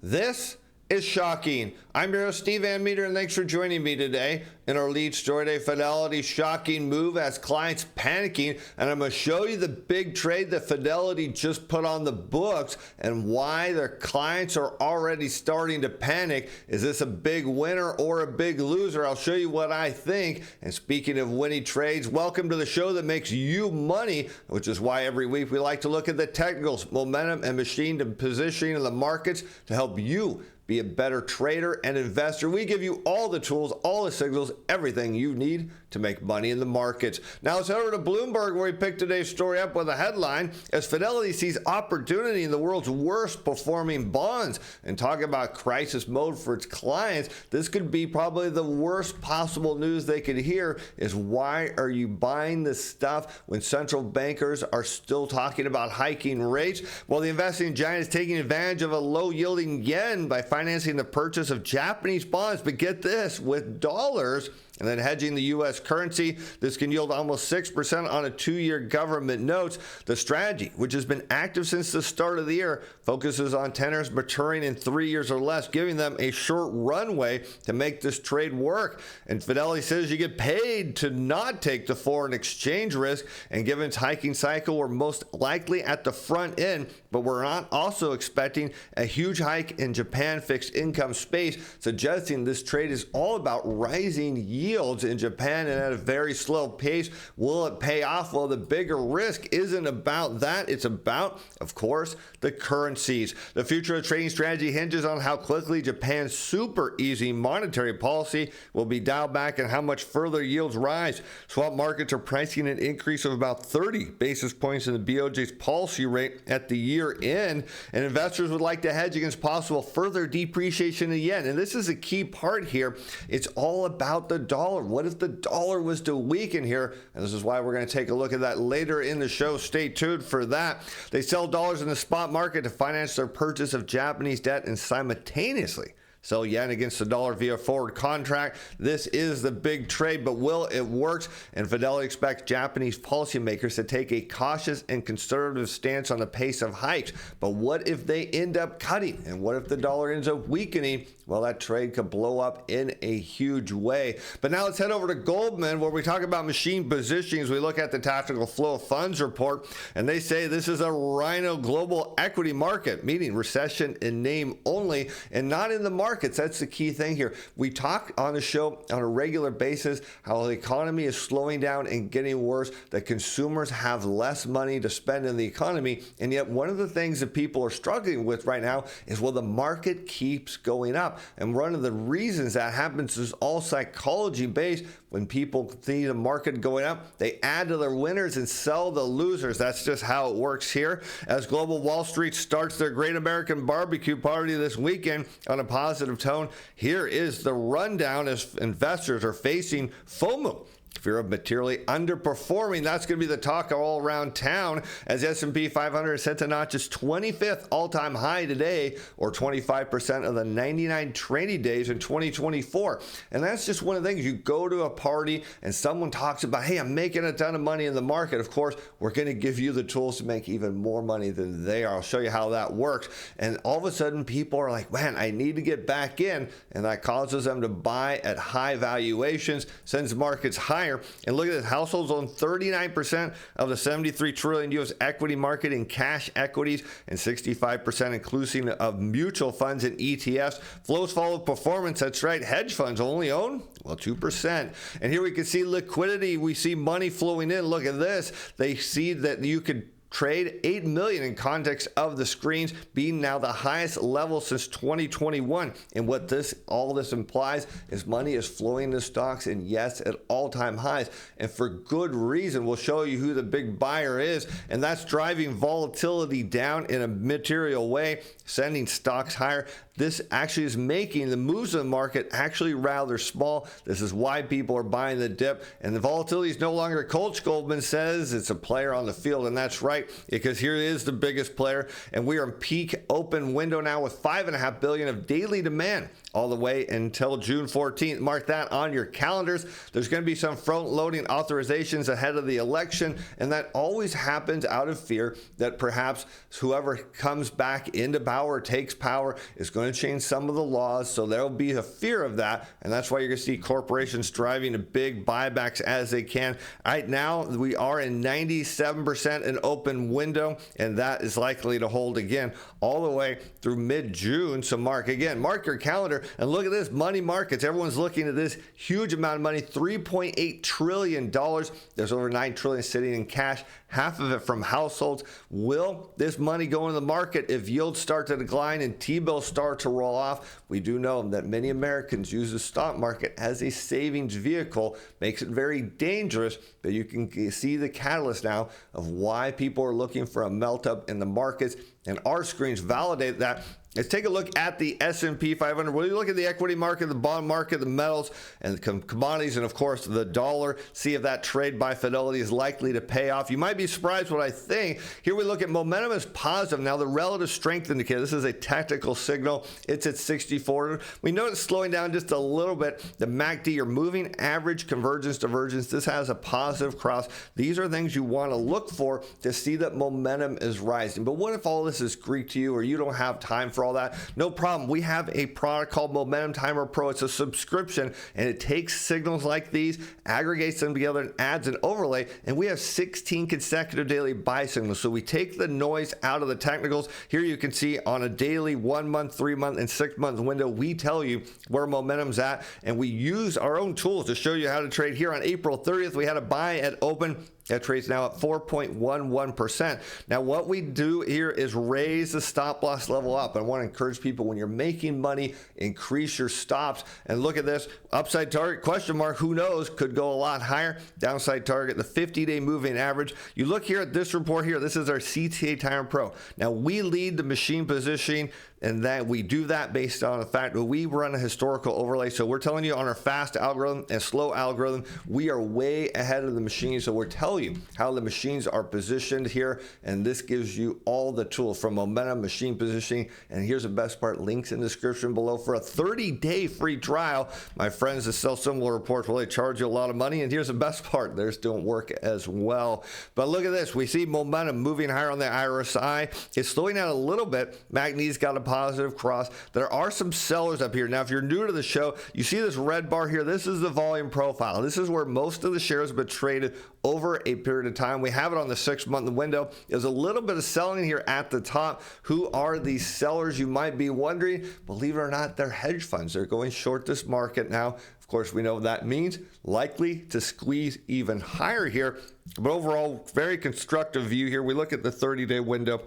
This is shocking. I'm your host, Steve Van Metre, and thanks for joining me today in our lead story today. Fidelity shocking move as clients panicking, and I'm going to show you the big trade that Fidelity just put on the books and why their clients are already starting to panic. Is this a big winner or a big loser? I'll show you what I think. And speaking of winning trades, welcome to the show that makes you money, which is why every week we like to look at the technicals, momentum, and machine to positioning in the markets to help you be a better trader and investor. We give you all the tools, all the signals, everything you need to make money in the markets. Now let's head over to Bloomberg, where we picked today's story up with a headline as Fidelity sees opportunity in the world's worst performing bonds. And talk about crisis mode for its clients. This could be probably the worst possible news they could hear is why are you buying this stuff when central bankers are still talking about hiking rates? Well, the investing giant is taking advantage of a low yielding yen by financing the purchase of Japanese bonds, but get this, with dollars and then hedging the U.S. currency. This can yield almost 6% on a 2-year government notes. The strategy, which has been active since the start of the year, focuses on tenors maturing in 3 years or less, giving them a short runway to make this trade work. And Fidelity says you get paid to not take the foreign exchange risk, and given its hiking cycle, we're most likely at the front end, but we're not also expecting a huge hike in Japan fixed income space, suggesting this trade is all about rising yields in Japan and at a very slow pace. Will it pay off? Well, the bigger risk isn't about that. It's about, of course, the currencies. The future of trading strategy hinges on how quickly Japan's super easy monetary policy will be dialed back and how much further yields rise. Swap markets are pricing an increase of about 30 basis points in the BOJ's policy rate at the year end, and investors would like to hedge against possible further depreciation of the yen. And this is a key part here. It's all about the dollar. What if the dollar was to weaken here? And this is why we're going to take a look at that later in the show. Stay tuned for that. They sell dollars in the spot market to finance their purchase of Japanese debt and simultaneously sell yen against the dollar via forward contract. This is the big trade, but will it work? And Fidelity expects Japanese policymakers to take a cautious and conservative stance on the pace of hikes. But what if they end up cutting? And what if the dollar ends up weakening? Well, that trade could blow up in a huge way. But now let's head over to Goldman, where we talk about machine positioning as we look at the tactical flow of funds report. And they say this is a rhino global equity market, meaning recession in name only and not in the market. That's the key thing here. We talk on the show on a regular basis how the economy is slowing down and getting worse, that consumers have less money to spend in the economy, and yet one of the things that people are struggling with right now is, well, the market keeps going up. And one of the reasons that happens is all psychology based. When people see the market going up, they add to their winners and sell the losers. That's just how it works here. As global Wall Street starts their Great American Barbecue Party this weekend on a positive tone, here is the rundown as investors are facing FOMO. Fear of materially underperforming. That's going to be the talk all around town as S&P 500 set to notch its 25th all-time high today, or 25% of the 99 trading days in 2024. And that's just one of the things. You go to a party and someone talks about, hey, I'm making a ton of money in the market. Of course, we're going to give you the tools to make even more money than they are. I'll show you how that works. And all of a sudden, people are like, man, I need to get back in. And that causes them to buy at high valuations, sends markets higher. And look at this, households own 39% of the 73 trillion U.S. equity market in cash equities and 65% inclusive of mutual funds and ETFs. Flows follow performance. That's right. Hedge funds only own, well, 2%. And here we can see liquidity. We see money flowing in. Look at this. They see that you could trade 8 million in context of the screens being now the highest level since 2021. And what all this implies is money is flowing to stocks, and yes, at all-time highs, and for good reason. We'll show you who the big buyer is, and that's driving volatility down in a material way, sending stocks higher. This actually is making the moves of the market actually rather small. This is why people are buying the dip, and the volatility is no longer a coach. Goldman says it's a player on the field, and that's right. right, because here is the biggest player, and we are in peak open window now with 5.5 billion of daily demand all the way until June 14th. Mark that on your calendars. There's going to be some front-loading authorizations ahead of the election, and that always happens out of fear that perhaps whoever comes back into power or takes power is going to change some of the laws. So there'll be a fear of that, and that's why you're going to see corporations driving to big buybacks as they can. Right now, we are in 97% an open window, and that is likely to hold again all the way through mid-June. So mark your calendar and look at this. Money markets, everyone's looking at this huge amount of money, $3.8 trillion. There's over $9 trillion sitting in cash, half of it from households. Will this money go into the market if yields start to decline and T-bills start to roll off? We do know that many Americans use the stock market as a savings vehicle. Makes it very dangerous, but you can see the catalyst now of why people are looking for a melt up in the markets, and our screens validate that. Let's take a look at the S&P 500. When you look at the equity market, the bond market, the metals, and the commodities, and of course the dollar, see if that trade by Fidelity is likely to pay off. You might be surprised what I think. Here we look at momentum is positive. Now the relative strength indicator, this is a tactical signal. It's at 64. We know it's slowing down just a little bit. The MACD, your moving average convergence divergence, this has a positive cross. These are things you want to look for to see that momentum is rising. But what if all this is Greek to you, or you don't have time for all that? No problem. We have a product called Momentum Timer Pro. It's a subscription, and it takes signals like these, aggregates them together, and adds an overlay. And we have 16 consecutive daily buy signals. So we take the noise out of the technicals. Here you can see on a daily 1 month, 3 month, and 6 month window, we tell you where momentum's at, and we use our own tools to show you how to trade. Here on April 30th, we had a buy at open. That trade's now at 4.11%. Now, what we do here is raise the stop loss level up. I want to encourage people, when you're making money, increase your stops. And look at this upside target, question mark, who knows, could go a lot higher. Downside target, the 50-day moving average. You look here at this report here, this is our CTA Timer Pro. Now, we lead the machine positioning, and that we do that based on the fact that we run a historical overlay. So we're telling you on our fast algorithm and slow algorithm, we are way ahead of the machine. So we're telling you how the machines are positioned here, and this gives you all the tools from momentum, machine positioning. And here's the best part, links in the description below for a 30-day free trial. My friends that sell similar reports, well, they charge you a lot of money, and here's the best part, theirs don't work as well. But look at this, we see momentum moving higher on the RSI. It's slowing down a little bit. MACD's got a positive cross. There are some sellers up here. Now, if you're new to the show, you see this red bar here. This is the volume profile. This is where most of the shares have been traded over a period of time. We have it on the 6 month window. There's a little bit of selling here at the top. Who are these sellers, you might be wondering? Believe it or not, they're hedge funds. They're going short this market now. Of course, we know what that means. Likely to squeeze even higher here. But overall, very constructive view here. We look at the 30-day window.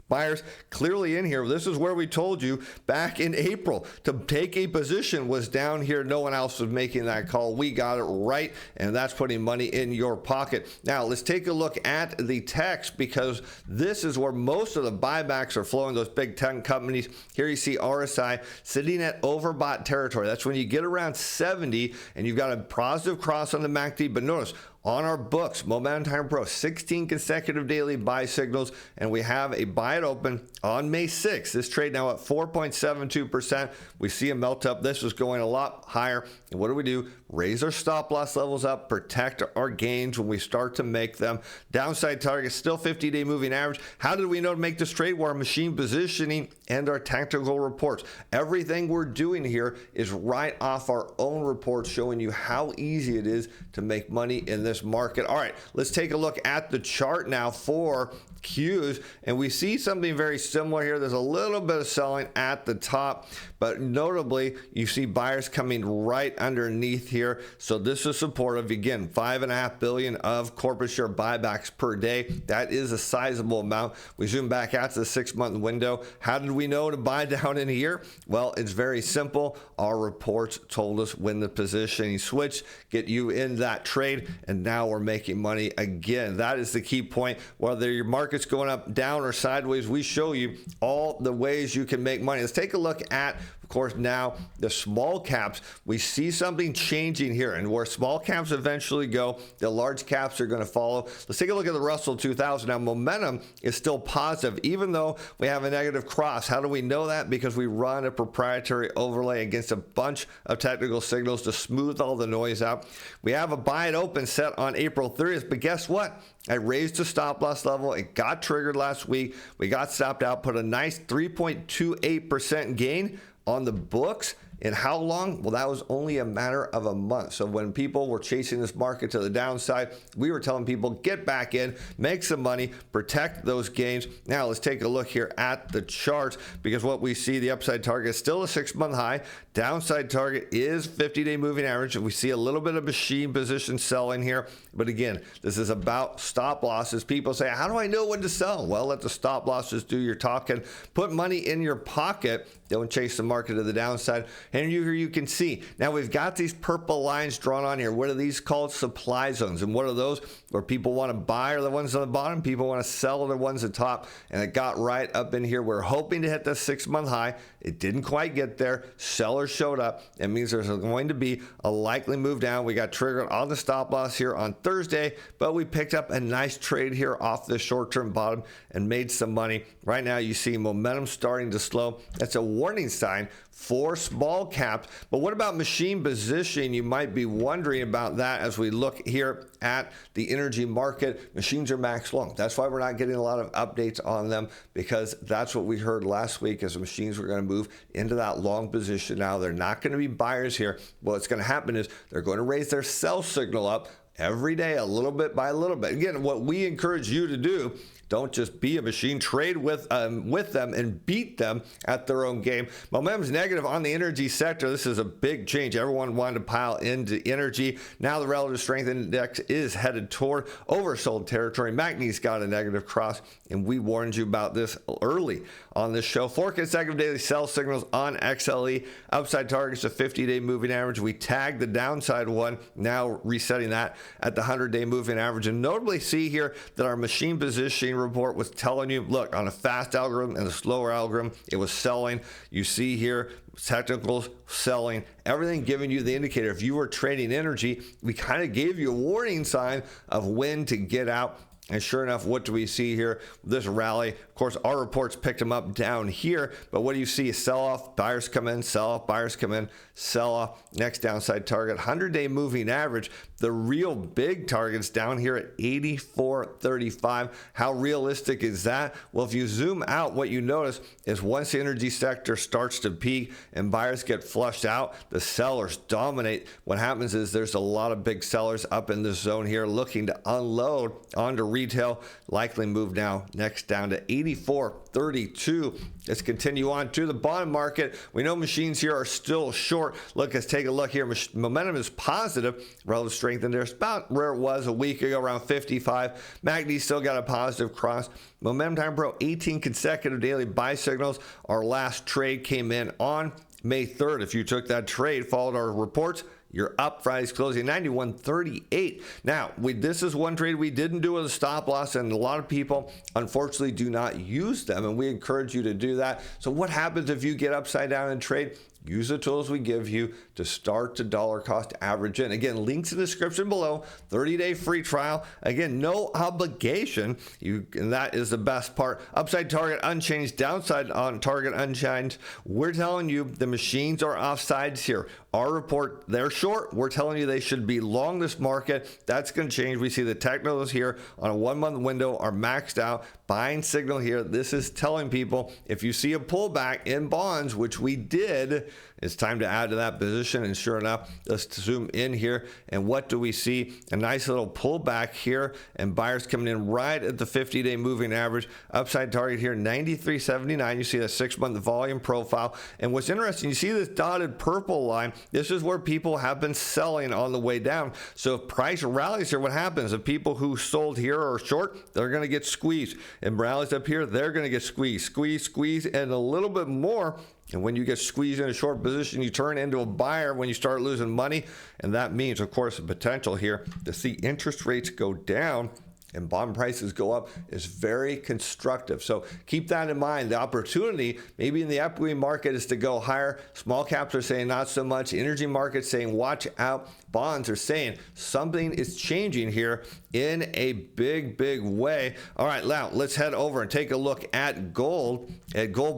Buyers clearly in here. This is where we told you back in April to take a position was down here. No one else was making that call. We got it right, and that's putting money in your pocket. Now, let's take a look at the techs, because this is where most of the buybacks are flowing, those big tech companies. Here you see RSI sitting at overbought territory. That's when you get around 70 and you've got a positive cross on the MACD. But notice, on our books, Momentum Timer Pro, 16 consecutive daily buy signals, and we have a buy it open on May 6th. This trade now at 4.72%. We see a melt up. This was going a lot higher. And what do? Raise our stop loss levels up, protect our gains when we start to make them. Downside target, still 50-day moving average. How did we know to make this trade? Well, our machine positioning and our tactical reports. Everything we're doing here is right off our own reports, showing you how easy it is to make money in this market. All right, let's take a look at the chart now for Qs, and we see something very similar here. There's a little bit of selling at the top, but notably you see buyers coming right underneath here. So this is supportive. Again, 5.5 billion of corporate share buybacks per day. That is a sizable amount. We zoom back out to the 6 month window. How did we know to buy down in here? Well, it's very simple. Our reports told us when the positioning switched, get you in that trade, and now we're making money again. That is the key point. Whether your market's going up, down, or sideways, we show you all the ways you can make money. Let's take a look at Of course, now the small caps, we see something changing here, and where small caps eventually go, the large caps are going to follow. Let's take a look at the Russell 2000. Now, momentum is still positive, even though we have a negative cross. How do we know that? Because we run a proprietary overlay against a bunch of technical signals to smooth all the noise out. We have a buy and open set on April 30th, but guess what? I raised the stop loss level. It got triggered last week. We got stopped out, put a nice 3.28% gain on the books. And how long? Well, that was only a matter of a month. So when people were chasing this market to the downside, we were telling people, get back in, make some money, protect those gains. Now let's take a look here at the charts, because what we see, the upside target is still a 6-month high. Downside target is 50-day moving average. And we see a little bit of machine position selling here. But again, this is about stop losses. People say, how do I know when to sell? Well, let the stop losses do your talking. Put money in your pocket. Don't chase the market to the downside. And here you can see, now we've got these purple lines drawn on here. What are these called? Supply zones. And what are those? Where people want to buy are the ones on the bottom. People want to sell are the ones at the top. And it got right up in here. We're hoping to hit the 6-month high. It didn't quite get there. Sellers showed up. It means there's going to be a likely move down. We got triggered on the stop loss here on Thursday, but we picked up a nice trade here off the short-term bottom and made some money. Right now you see momentum starting to slow. That's a warning sign for small caps. But what about machine positioning? You might be wondering about that as we look here at the energy market. Machines are max long. That's why we're not getting a lot of updates on them, because that's what we heard last week, as the machines were going to move into that long position. Now they're not going to be buyers here. What's going to happen is they're going to raise their sell signal up every day, a little bit by a little bit. Again, what we encourage you to do, don't just be a machine. Trade with them and beat them at their own game. Momentum's negative on the energy sector. This is a big change. Everyone wanted to pile into energy. Now the relative strength index is headed toward oversold territory. Manganese got a negative cross, and we warned you about this early on this show. 4 consecutive daily sell signals on XLE. Upside targets a 50-day moving average. We tagged the downside one, now resetting that at the 100-day moving average. And notably see here that our machine positioning report was telling you, look, on a fast algorithm and a slower algorithm, it was selling. You see here technicals selling, everything giving you the indicator. If you were trading energy, we kind of gave you a warning sign of when to get out. And sure enough, what do we see here? This rally. Of course, our reports picked them up down here, but what do you see? Sell off, buyers come in, sell off, buyers come in, sell off. Next downside target, 100-day moving average. The real big target's down here at 84.35. How realistic is that? Well, if you zoom out, what you notice is once the energy sector starts to peak and buyers get flushed out, the sellers dominate. What happens is there's a lot of big sellers up in this zone here looking to unload onto retail. Likely move now next down to 84.32. Let's continue on to the bond market. We know machines here are still short. Look, let's take a look here. Momentum is positive. Relative strength in there is about where it was a week ago, around 55. MACD still got a positive cross. Momentum time pro, 18 consecutive daily buy signals. Our last trade came in on May 3rd. If you took that trade, followed our reports, you're up. Friday's closing 91.38. Now, this is one trade we didn't do with a stop loss, and a lot of people unfortunately do not use them, and we encourage you to do that. So what happens if you get upside down in trade? Use the tools we give you to start to dollar cost average in. Again, links in the description below. 30-day free trial. Again, no obligation. And that is the best part. Upside target unchanged, downside on target unchanged. We're telling you the machines are offsides here. Our report, they're short. We're telling you they should be long this market. That's going to change. We see the technicals here on a 1-month window are maxed out. Buying signal here. This is telling people if you see a pullback in bonds, which we did, it's time to add to that position. And sure enough, let's zoom in here. And what do we see? A nice little pullback here, and buyers coming in right at the 50-day moving average. Upside target here, 93.79. You see the 6-month volume profile. And what's interesting, you see this dotted purple line. This is where people have been selling on the way down. So if price rallies here, what happens? The people who sold here are short, they're going to get squeezed. And rallies up here, they're going to get squeezed, and a little bit more. And when you get squeezed in a short position, you turn into a buyer when you start losing money. And that means, of course, the potential here to see interest rates go down and bond prices go up is very constructive. So keep that in mind. The opportunity maybe in the equity market is to go higher. Small caps are saying not so much. Energy markets saying watch out. Bonds are saying something is changing here in a big way. All right, now let's head over and take a look at gold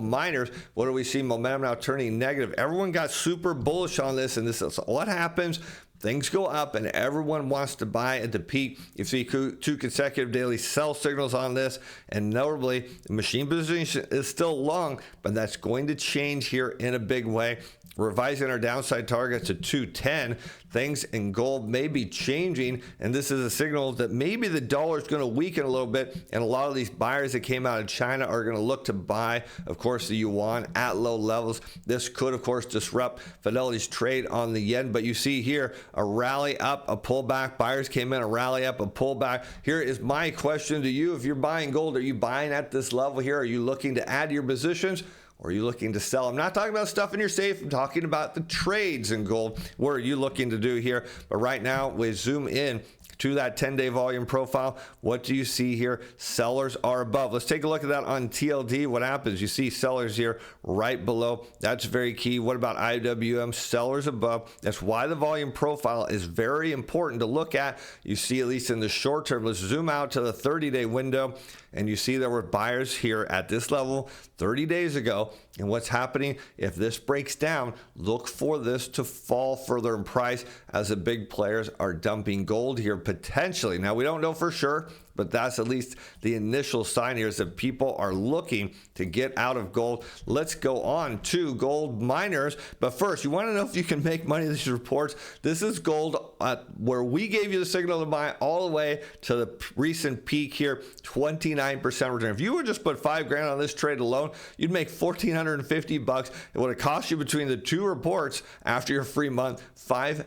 miners. What do we see? Momentum now turning negative. Everyone got super bullish on this, and this is what happens. Things go up and everyone wants to buy at the peak. You see two consecutive daily sell signals on this, and notably the machine position is still long, but that's going to change here in a big way. Revising our downside target to 210. Things in gold may be changing, and this is a signal that maybe the dollar is going to weaken a little bit, and a lot of these buyers that came out of China are going to look to buy, of course, the yuan at low levels. This could, of course, disrupt Fidelity's trade on the yen, but you see here a rally up, a pullback. Buyers came in, a rally up, a pullback. Here is my question to you. If you're buying gold, are you buying at this level here? Are you looking to add to your positions? Or are you looking to sell? I'm not talking about stuff in your safe. I'm talking about the trades in gold. What are you looking to do here? But right now, we zoom in to that 10-day volume profile. What do you see here? Sellers are above. Let's take a look at that on TLD. What happens? You see sellers here right below. That's very key. What about IWM? Sellers above. That's why the volume profile is very important to look at. You see, at least in the short term. Let's zoom out to the 30-day window, and you see there were buyers here at this level 30 days ago. And what's happening? If this breaks down, look for this to fall further in price as the big players are dumping gold here potentially. Now, we don't know for sure, but that's at least the initial sign here is that people are looking to get out of gold. Let's go on to gold miners. But first, you want to know if you can make money in these reports. This is gold where we gave you the signal to buy all the way to the recent peak here, 29% return. If you would just put $5,000 on this trade alone, you'd make $1,450. It would have cost you between the two reports after your free month, $550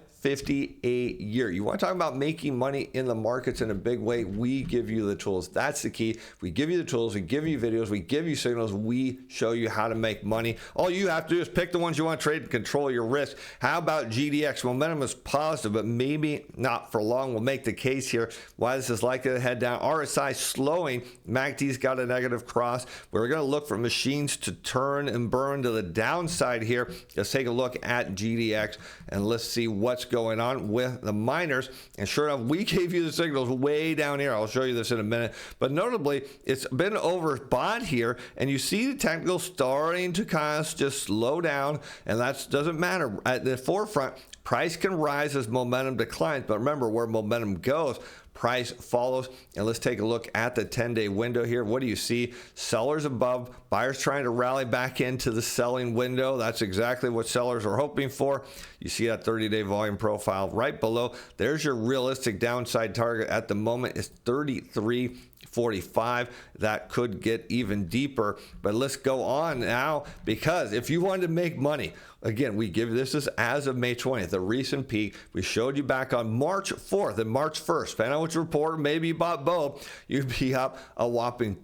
a year. You want to talk about making money in the markets in a big way? We give you the tools. That's the key. We give you the tools. We give you videos. We give you signals. We show you how to make money. All you have to do is pick the ones you want to trade and control your risk. How about GDX? Momentum is positive, but maybe not for long. We'll make the case here why this is likely to head down. RSI slowing. MACD's got a negative cross. We're going to look for machines to turn and burn to the downside here. Let's take a look at GDX and let's see what's going on with the miners. And sure enough, we gave you the signals way down here. I'll show you this in a minute. But notably, it's been overbought here, and you see the technical starting to kind of just slow down, and that doesn't matter. At the forefront, price can rise as momentum declines, but remember, where momentum goes, price follows. And let's take a look at the 10-day window here. What do you see? Sellers above, buyers trying to rally back into the selling window. That's exactly what sellers are hoping for. You see that 30-day volume profile right below. There's your realistic downside target at the moment is 33.45. That could get even deeper, but let's go on now, because if you wanted to make money, again, we give this as of May 20th, the recent peak. We showed you back on March 4th and March 1st. Depending on which report, maybe you bought both, you'd be up a whopping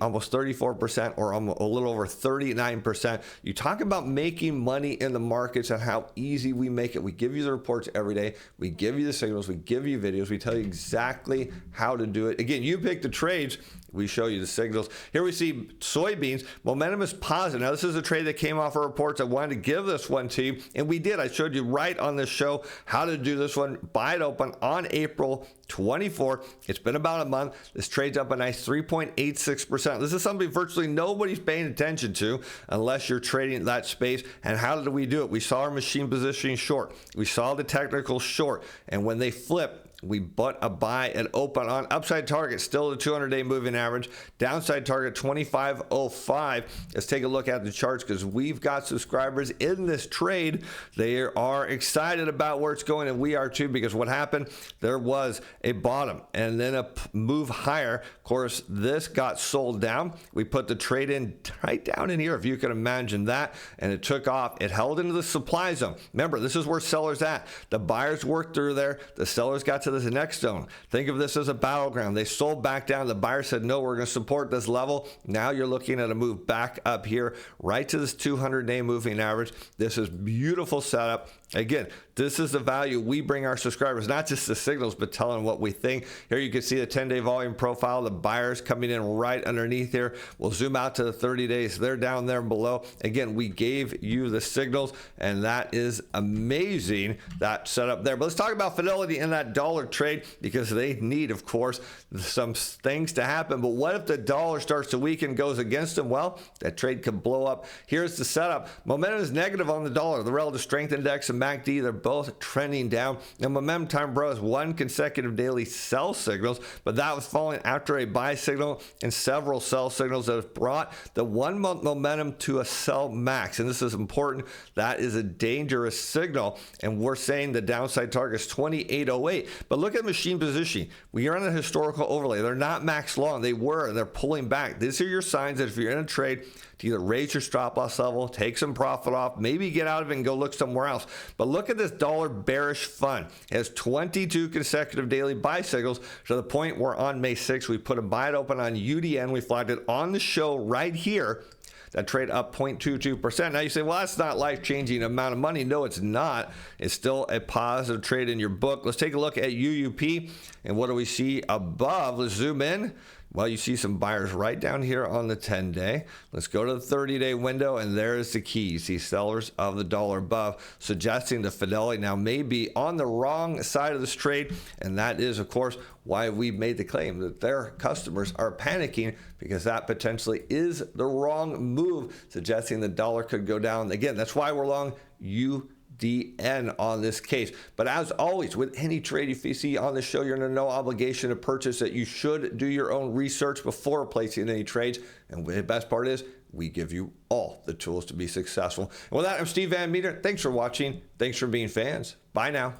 almost 34%, or almost a little over 39%. You talk about making money in the markets and how easy we make it. We give you the reports every day. We give you the signals. We give you videos. We tell you exactly how to do it. Again, you pick the trades. We show you the signals. Here we see soybeans. Momentum is positive. Now, this is a trade that came off our reports. I wanted to give this one to you, and we did. I showed you right on this show how to do this one. Buy it open on April 24. It's been about a month. This trade's up a nice 3.86%. This is something virtually nobody's paying attention to unless you're trading that space. And how did we do it? We saw our machine positioning short. We saw the technical short. And when they flip, we bought a buy and open on upside target, still the 200-day moving average, downside target 25.05. Let's take a look at the charts, because we've got subscribers in this trade. They are excited about where it's going, and we are too, because what happened, there was a bottom and then a move higher. Of course, this got sold down. We put the trade in right down in here, if you can imagine that, and it took off. It held into the supply zone. Remember, this is where sellers at. The buyers worked through there. The sellers got to this next zone. Think of this as a battleground. They sold back down. The buyer said, no, we're going to support this level. Now you're looking at a move back up here, right to this 200-day moving average. This is beautiful setup. Again, this is the value we bring our subscribers, not just the signals, but telling what we think. Here you can see the 10-day volume profile. The buyers coming in right underneath here. We'll zoom out to the 30 days. They're down there below. Again, we gave you the signals, and that is amazing, that setup there. But let's talk about Fidelity in that dollar trade, because they need, of course, some things to happen. But what if the dollar starts to weaken, goes against them? Well, that trade could blow up. Here's the setup. Momentum is negative on the dollar. The relative strength index and MACD, they're both trending down. Now, momentum time bro has one consecutive daily sell signals, but that was following after a buy signal and several sell signals that have brought the 1 month momentum to a sell max. And this is important. That is a dangerous signal. And we're saying the downside target is 2808. But look at machine positioning. We are on a historical overlay. They're not max long. They were, and they're pulling back. These are your signs that if you're in a trade, to either raise your stop loss level, take some profit off, maybe get out of it and go look somewhere else. But look at this dollar bearish fund. It has 22 consecutive daily buy signals to the point where on May 6th, we put a buy it open on UDN. We flagged it on the show right here. That trade up 0.22%. Now you say, well, that's not life-changing amount of money. No, it's not. It's still a positive trade in your book. Let's take a look at UUP. And what do we see above? Let's zoom in. Well, you see some buyers right down here on the 10-day. Let's go to the 30-day window, and there's the key. You see sellers of the dollar above, suggesting the Fidelity now may be on the wrong side of this trade, and that is, of course, why we've made the claim that their customers are panicking, because that potentially is the wrong move, suggesting the dollar could go down. Again, that's why we're long UDN on this case. But as always, with any trade you see on the show, you're under no obligation to purchase it. You should do your own research before placing any trades. And the best part is, we give you all the tools to be successful. And with that, I'm Steve Van Metre. Thanks for watching. Thanks for being fans. Bye now.